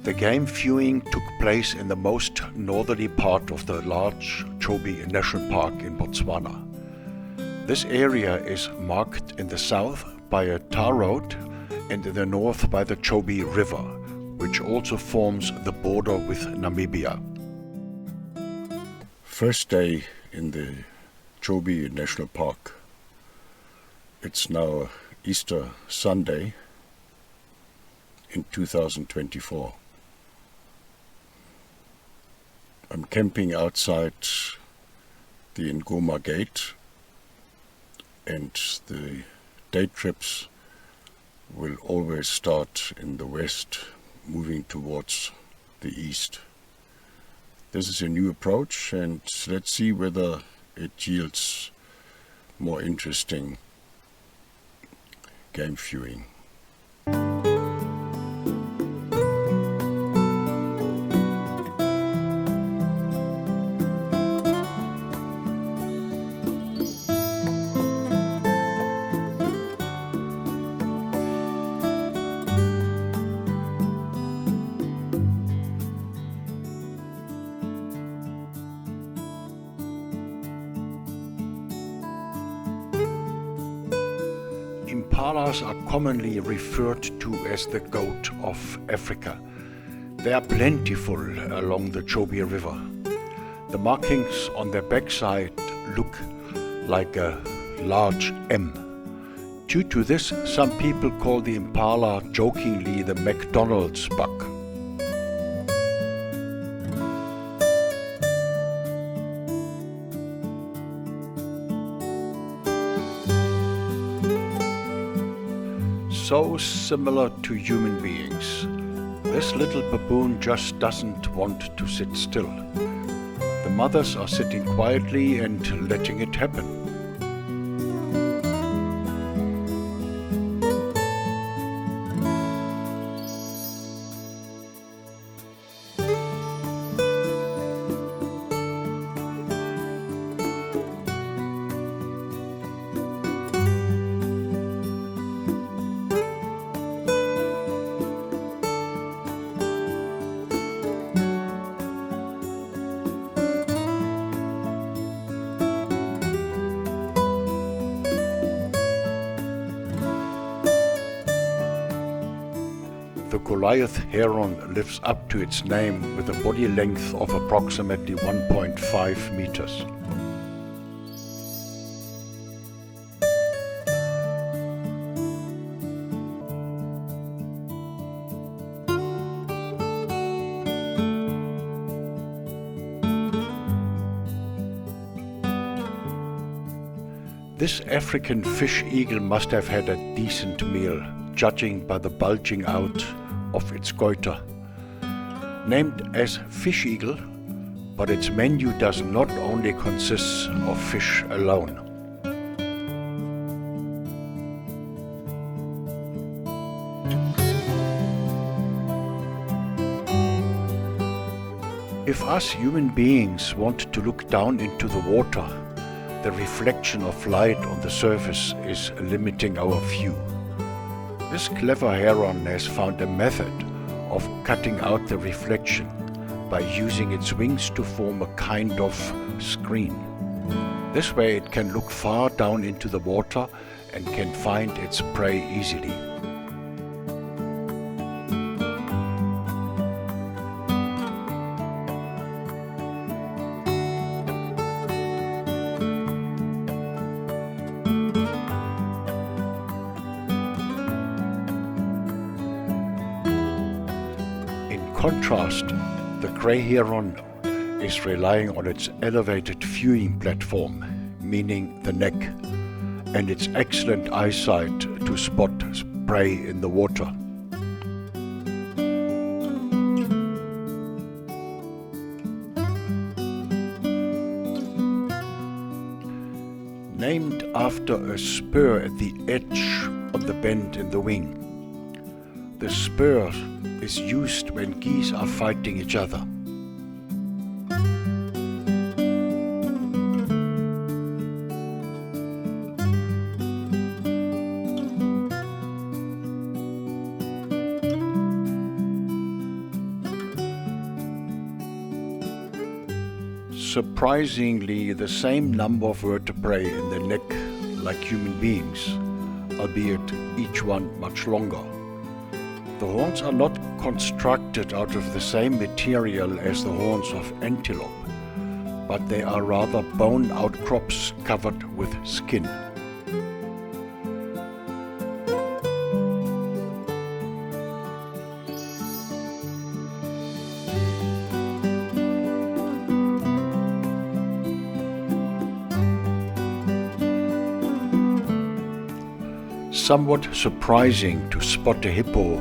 The game viewing took place in the most northerly part of the large Chobe National Park in Botswana. This area is marked in the south by a tar road and in the north by the Chobe River, which also forms the border with Namibia. First day in the Chobe National Park. It's now Easter Sunday in 2024. I'm camping outside the Ngoma gate, and the day trips will always start in the west, moving towards the east. This is a new approach, and let's see whether it yields more interesting game viewing. Impalas are commonly referred to as the goat of Africa. They are plentiful along the Chobe River. The markings on their backside look like a large M. Due to this, some people call the impala jokingly the McDonald's buck. So similar to human beings. This little baboon just doesn't want to sit still. The mothers are sitting quietly and letting it happen. The Goliath heron lives up to its name with a body length of approximately 1.5 meters. This African fish eagle must have had a decent meal, judging by the bulging out of its goiter. Named as fish eagle, but its menu does not only consist of fish alone. If us human beings want to look down into the water, the reflection of light on the surface is limiting our view. This clever heron has found a method of cutting out the reflection by using its wings to form a kind of screen. This way it can look far down into the water and can find its prey easily. In contrast, the grey heron is relying on its elevated viewing platform, meaning the neck, and its excellent eyesight to spot prey in the water. Named after a spur at the edge of the bend in the wing. The spur is used when geese are fighting each other. surprisingly the same number of vertebrae in the neck like human beings, albeit each one much longer. The horns are not constructed out of the same material as the horns of antelope, but they are rather bone outcrops covered with skin. Somewhat surprising to spot a hippo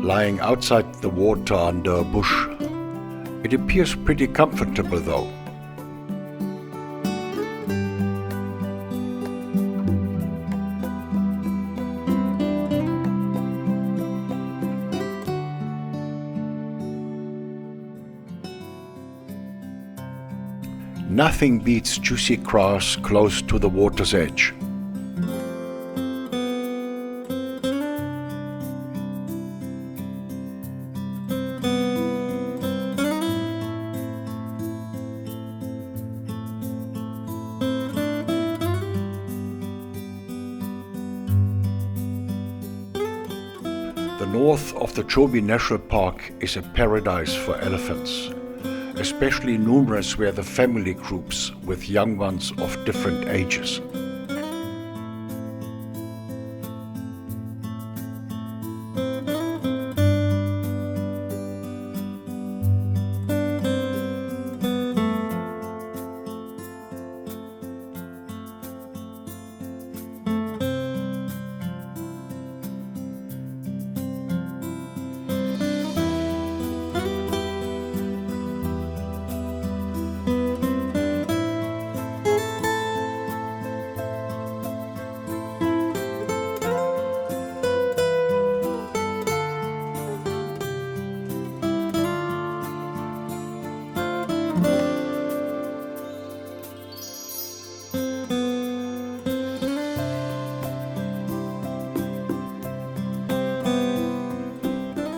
lying outside the water under a bush. It appears pretty comfortable though. Nothing beats juicy grass close to the water's edge. The north of the Chobe National Park is a paradise for elephants. Especially numerous were the family groups with young ones of different ages.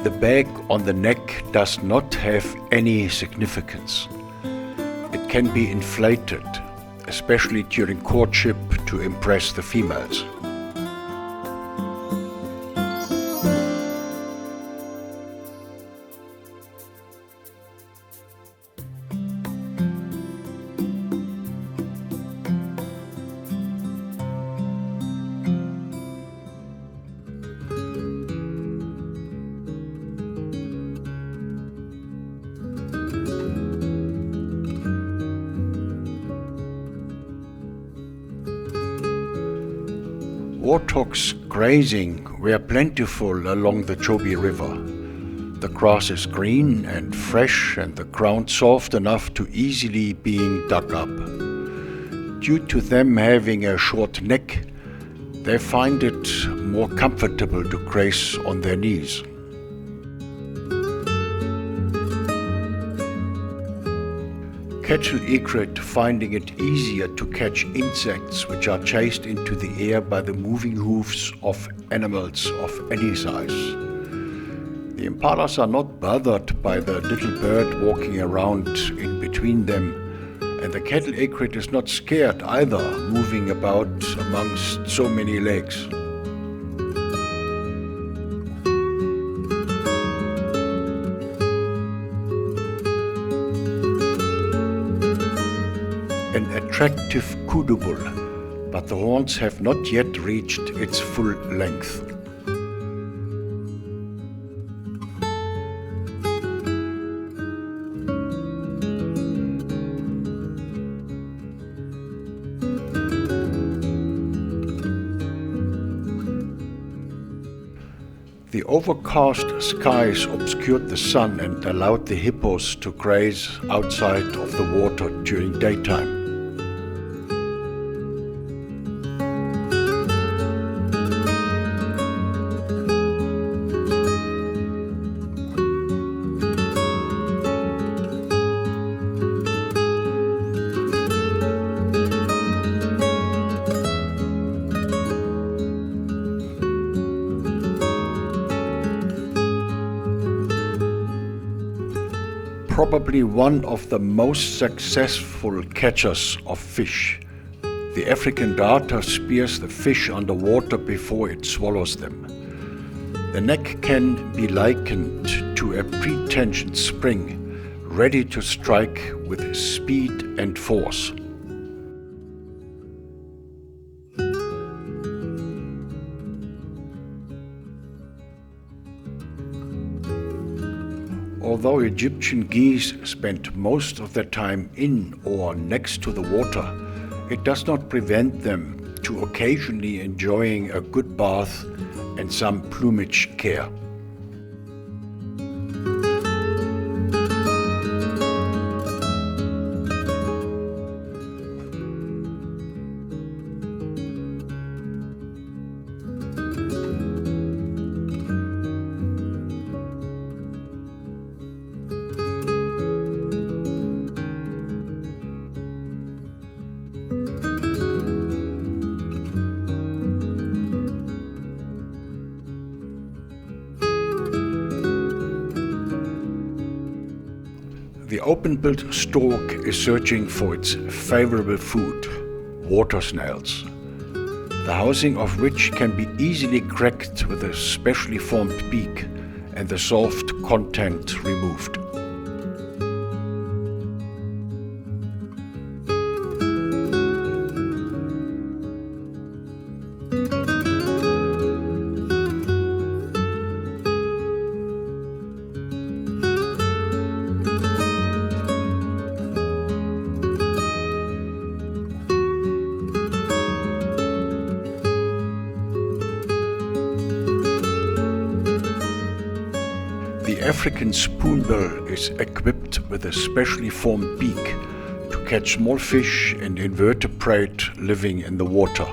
The bag on the neck does not have any significance. It can be inflated, especially during courtship, to impress the females. Warthogs grazing were plentiful along the Chobe River. The grass is green and fresh and the ground soft enough to easily being dug up. Due to them having a short neck, they find it more comfortable to graze on their knees. Cattle egret finding it easier to catch insects which are chased into the air by the moving hoofs of animals of any size. The impalas are not bothered by the little bird walking around in between them, and the cattle egret is not scared either, moving about amongst so many legs. An attractive kudu bull, but the horns have not yet reached its full length. The overcast skies obscured the sun and allowed the hippos to graze outside of the water during daytime. probably one of the most successful catchers of fish. The African darter spears the fish underwater before it swallows them. The neck can be likened to a pre-tensioned spring, ready to strike with speed and force. Although Egyptian geese spend most of their time in or next to the water, it does not prevent them to occasionally enjoying a good bath and some plumage care. The open-billed stork is searching for its favorable food, water snails, the housing of which can be easily cracked with a specially formed beak and the soft content removed. The African spoonbill is equipped with a specially formed beak to catch small fish and invertebrate living in the water.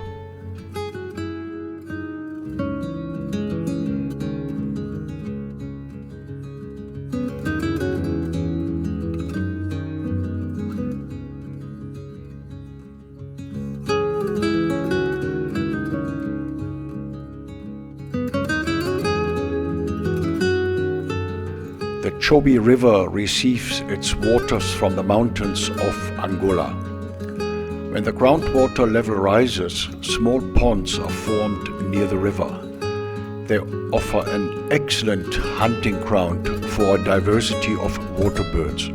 The Chobe River receives its waters from the mountains of Angola. When the groundwater level rises, small ponds are formed near the river. They offer an excellent hunting ground for a diversity of water birds.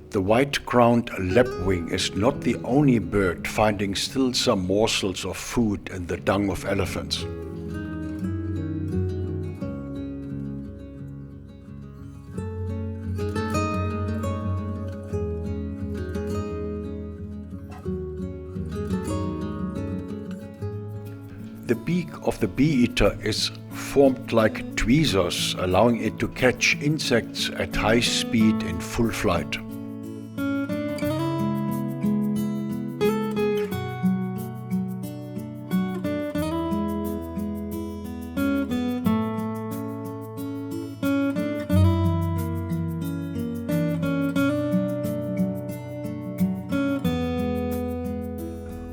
The white-crowned lapwing is not the only bird finding still some morsels of food in the dung of elephants. The beak of the bee-eater is formed like tweezers, allowing it to catch insects at high speed in full flight.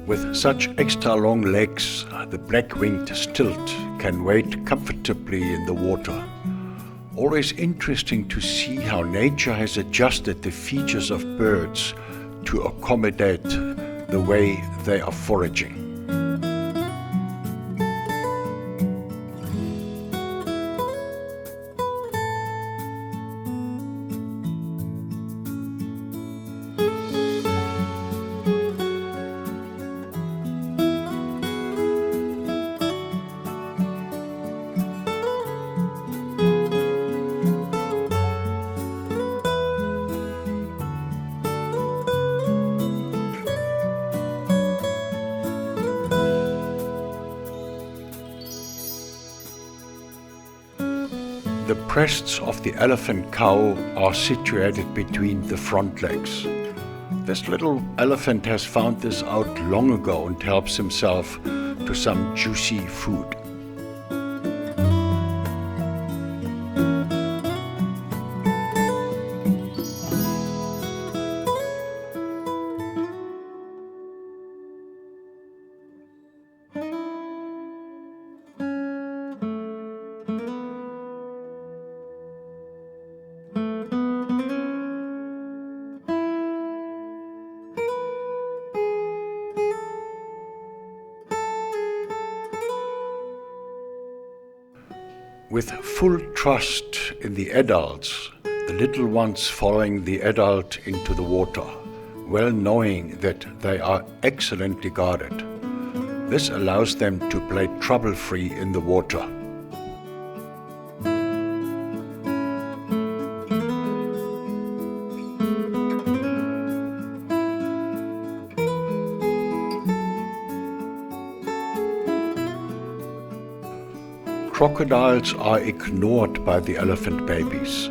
With such extra long legs, the black-winged stilt can wade comfortably in the water. Always interesting to see how nature has adjusted the features of birds to accommodate the way they are foraging. The breasts of the elephant cow are situated between the front legs. This little elephant has found this out long ago and helps himself to some juicy food. With full trust in the adults, the little ones following the adult into the water, well knowing that they are excellently guarded. This allows them to play trouble-free in the water. Crocodiles are ignored by the elephant babies.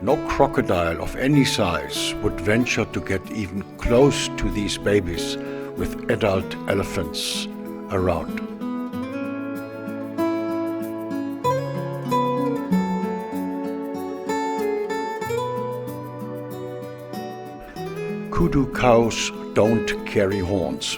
No crocodile of any size would venture to get even close to these babies with adult elephants around. Kudu cows don't carry horns.